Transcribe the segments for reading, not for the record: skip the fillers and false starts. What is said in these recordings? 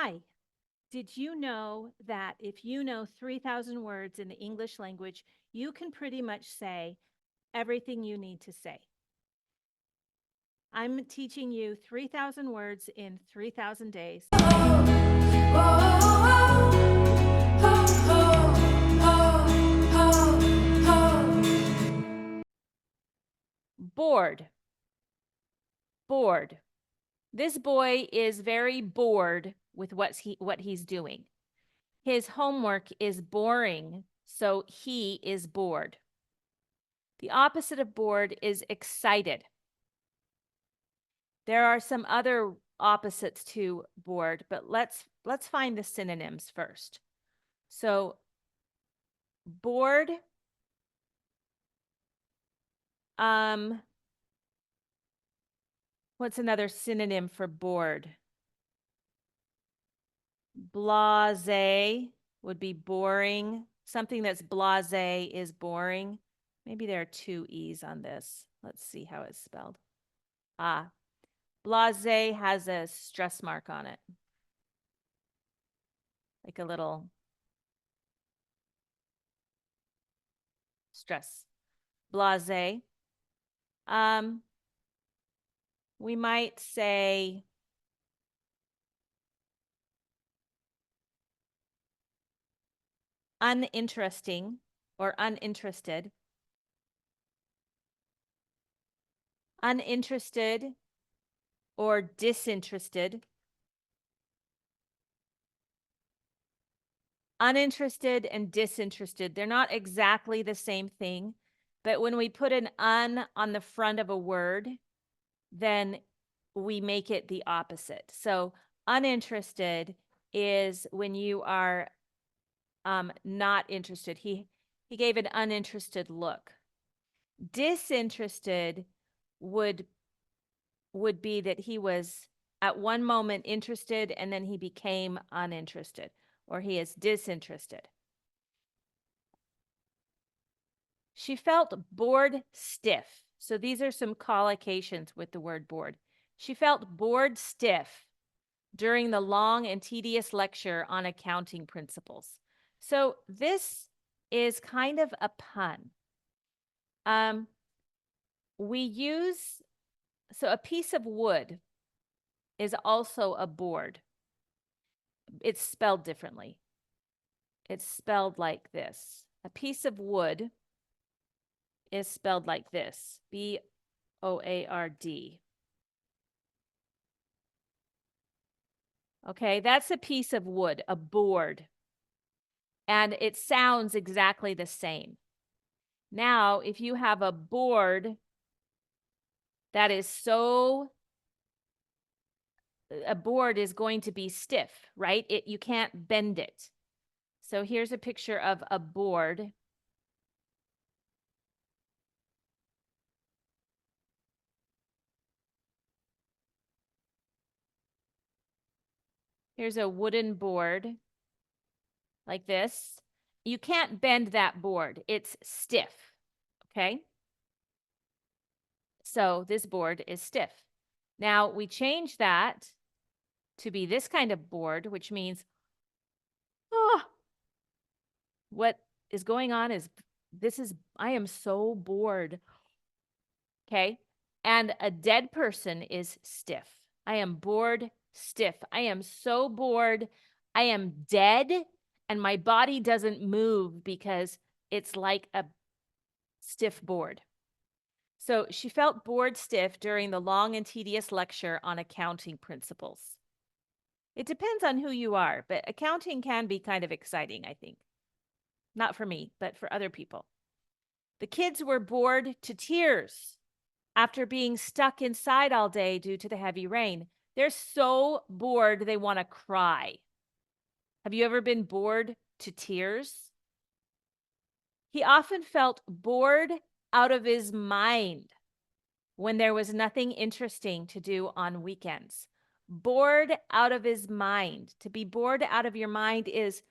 Hi, did you know that if you know 3,000 words in the English language, you can pretty much say everything you need to say? I'm teaching you 3,000 words in 3,000 days. Bored. Bored. This boy is very bored with what he's doing. His homework is boring, so he is bored. The opposite of bored is excited. There are some other opposites to bored, but let's find the synonyms first. So bored, what's another synonym for bored? Blasé would be boring. Something that's blasé is boring. Maybe there are two E's on this. Let's see how it's spelled. Blasé has a stress mark on it. Like a little stress. Blasé. We might say uninteresting or uninterested. Uninterested or disinterested. Uninterested and disinterested, they're not exactly the same thing, but when we put an un on the front of a word, then we make it the opposite. So uninterested is when you are not interested. He gave an uninterested look. Disinterested would be that he was at one moment interested and then he became uninterested, or he is disinterested. She felt bored stiff. So these are some collocations with the word bored. She felt bored stiff during the long and tedious lecture on accounting principles. So this is kind of a pun. So a piece of wood is also a board. It's spelled differently. It's spelled like this. A piece of wood is spelled like this, B-O-A-R-D. Okay, that's a piece of wood, a board. And it sounds exactly the same. Now, if you have a board that is a board is going to be stiff, right? You can't bend it. So here's a picture of a board. Here's a wooden board like this. You can't bend that board. It's stiff, okay? So this board is stiff. Now we change that to be this kind of board, which means, what is going on is I am so bored. Okay. And a dead person is stiff. I am bored, stiff. I am so bored. I am dead and my body doesn't move because it's like a stiff board. So she felt bored stiff during the long and tedious lecture on accounting principles. It depends on who you are, but accounting can be kind of exciting, I think. Not for me, but for other people. The kids were bored to tears after being stuck inside all day due to the heavy rain. They're so bored they want to cry. Have you ever been bored to tears? He often felt bored out of his mind when there was nothing interesting to do on weekends. Bored out of his mind. To be bored out of your mind is,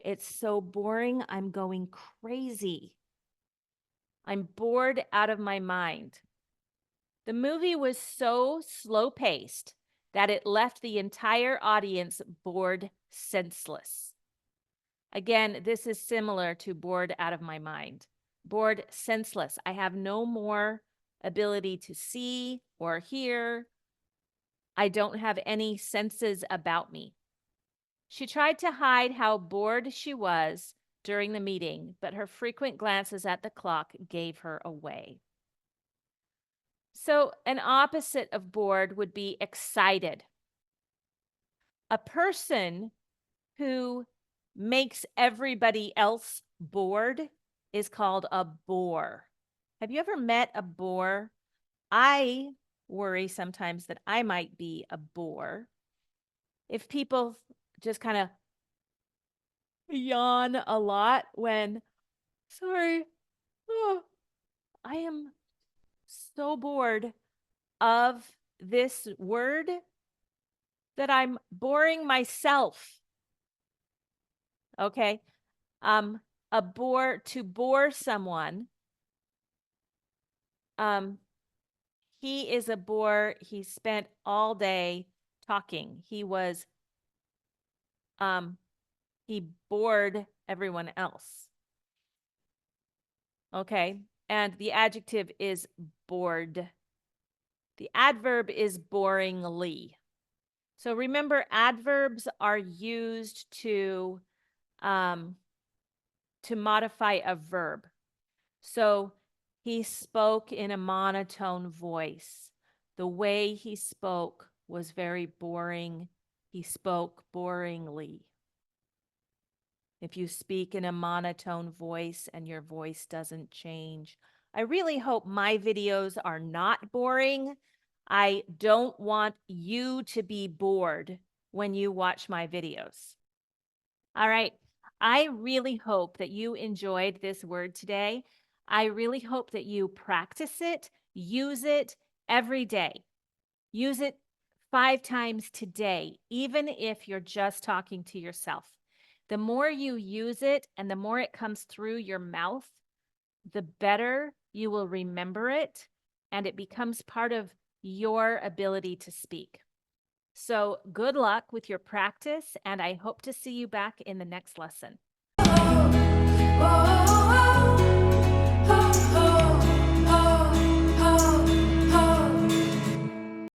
it's so boring, I'm going crazy. I'm bored out of my mind. The movie was so slow-paced that it left the entire audience bored senseless. Again, this is similar to bored out of my mind. Bored senseless. I have no more ability to see or hear. I don't have any senses about me. She tried to hide how bored she was during the meeting, but her frequent glances at the clock gave her away. So, an opposite of bored would be excited. A person who makes everybody else bored is called a bore. Have you ever met a bore? I worry sometimes that I might be a bore. If people just kind of yawn a lot when, sorry, oh, I am so bored of this word that I'm boring myself. Okay. A bore, to bore someone. He is a bore. He spent all day talking. He bored everyone else. Okay. And the adjective is bored. The adverb is boringly. So remember, adverbs are used to modify a verb. So he spoke in a monotone voice. The way he spoke was very boring. He spoke boringly. If you speak in a monotone voice and your voice doesn't change, I really hope my videos are not boring. I don't want you to be bored when you watch my videos. All right. I really hope that you enjoyed this word today. I really hope that you practice it, use it every day. Use it 5 times today, even if you're just talking to yourself. The more you use it and the more it comes through your mouth, the better you will remember it, and it becomes part of your ability to speak. So good luck with your practice, and I hope to see you back in the next lesson.